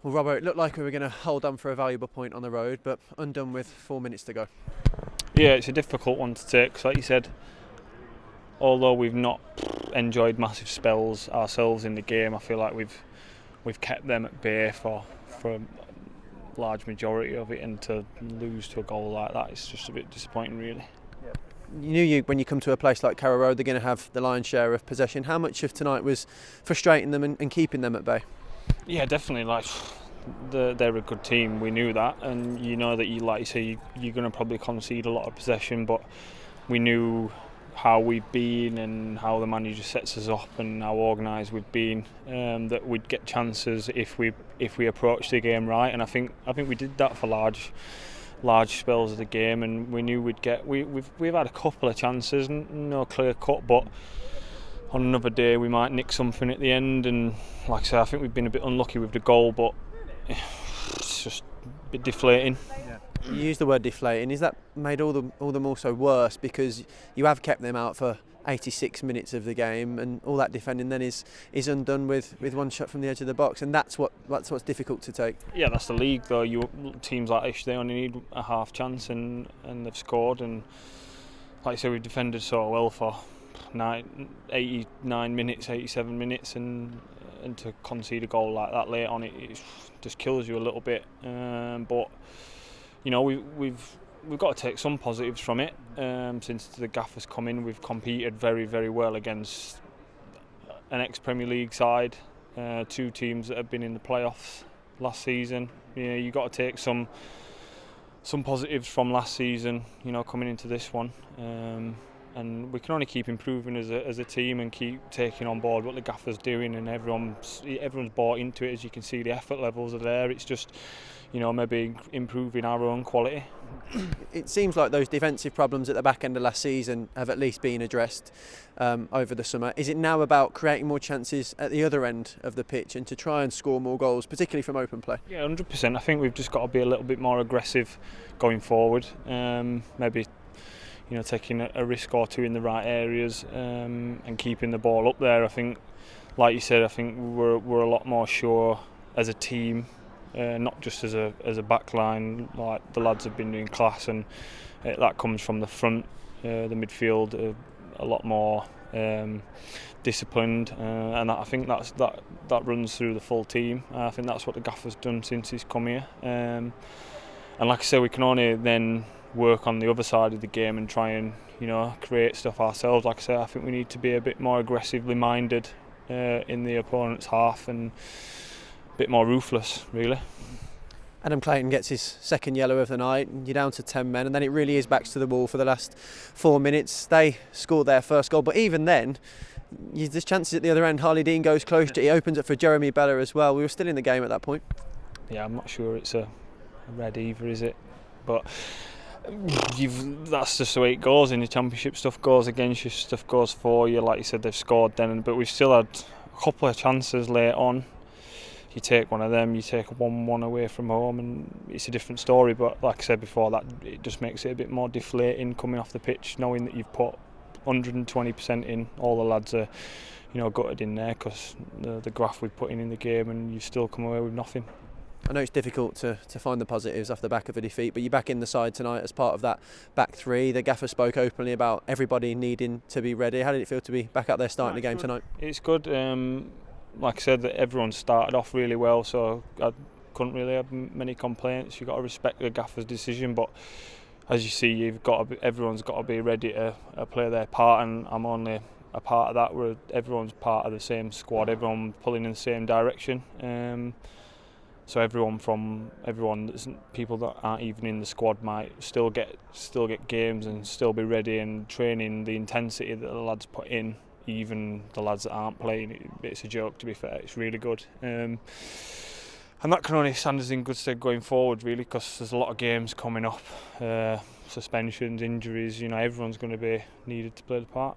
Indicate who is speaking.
Speaker 1: Well, Robbo, it looked like we were going to hold on for a valuable point on the road, but undone with 4 minutes to go.
Speaker 2: Yeah, it's a difficult one to take, 'cause like you said, although we've not enjoyed massive spells ourselves in the game, I feel like we've kept them at bay for a large majority of it, and to lose to a goal like that, it's just a bit disappointing, really.
Speaker 1: You knew when you come to a place like Carrow Road, they're going to have the lion's share of possession. How much of tonight was frustrating them and keeping them at bay?
Speaker 2: Yeah, definitely. Like, they're a good team. We knew that, and you know that like you say, you're going to probably concede a lot of possession, but we knew how we've been and how the manager sets us up and how organised we've been, that we'd get chances if we approached the game right, and I think we did that for large spells of the game, and we knew we'd get. We've had a couple of chances, no clear cut, but on another day we might nick something at the end, and like I say, I think we've been a bit unlucky with the goal, but it's just a bit deflating.
Speaker 1: You use the word deflating. Is that made all the more so worse because you have kept them out for 86 minutes of the game, and all that defending then is undone with one shot from the edge of the box, and that's what's difficult to take.
Speaker 2: Yeah, that's the league though. Teams like Ish, they only need a half chance and they've scored, and like I say, we've defended so well for 89 minutes, 87 minutes, and to concede a goal like that late on, it just kills you a little bit. But you know, we've got to take some positives from it. Since the gaffer's come in, we've competed very, very well against an ex-Premier League side, two teams that have been in the playoffs last season. You know, you've got to take some positives from last season, you know, coming into this one. And we can only keep improving as a team and keep taking on board what the gaffer's doing, and everyone's bought into it. As you can see, the effort levels are there. It's just, you know, maybe improving our own quality.
Speaker 1: It seems like those defensive problems at the back end of last season have at least been addressed over the summer. Is it now about creating more chances at the other end of the pitch and to try and score more goals, particularly from open play?
Speaker 2: Yeah, 100%. I think we've just got to be a little bit more aggressive going forward. Maybe, you know, taking a risk or two in the right areas, and keeping the ball up there. I think, like you said, I think we're a lot more sure as a team, not just as a back line. Like, the lads have been doing class, and that comes from the front, the midfield, a lot more disciplined, and I think that runs through the full team. I think that's what the gaffer's done since he's come here, and like I say, we can only then work on the other side of the game and try and, you know, create stuff ourselves. Like I say, I think we need to be a bit more aggressively minded in the opponent's half, and a bit more ruthless, really.
Speaker 1: Adam Clayton gets his second yellow of the night, and you're down to 10 men, and then it really is backs to the wall for the last 4 minutes. They scored their first goal, but even then, there's chances at the other end. Harley Dean goes close, he opens it for Jeremy Bella as well. We were still in the game at that point.
Speaker 2: Yeah, I'm not sure it's a red either, is it? But that's just the way it goes in the Championship. Stuff goes against you, stuff goes for you. Like you said, they've scored then, but we've still had a couple of chances late on. You take one of them, you take 1-1 away from home, and it's a different story. But like I said before, that it just makes it a bit more deflating coming off the pitch, knowing that you've put 120% in. All the lads are, you know, gutted in there because the graft we've put in the game, and you still come away with nothing.
Speaker 1: I know it's difficult to find the positives off the back of a defeat, but you're back in the side tonight as part of that back three. The gaffer spoke openly about everybody needing to be ready. How did it feel to be back out there starting the game tonight?
Speaker 2: It's good. Like I said, that everyone started off really well, so I couldn't really have many complaints. You've got to respect the gaffer's decision, but as you see, everyone's got to be ready to play their part, and I'm only a part of that. Where everyone's part of the same squad, everyone pulling in the same direction. So people that aren't even in the squad might still get games and still be ready and training the intensity that the lads put in. Even the lads that aren't playing, it's a joke, to be fair. It's really good, and that can only stand us in good stead going forward, really, because there's a lot of games coming up, suspensions, injuries. You know, everyone's going to be needed to play the part.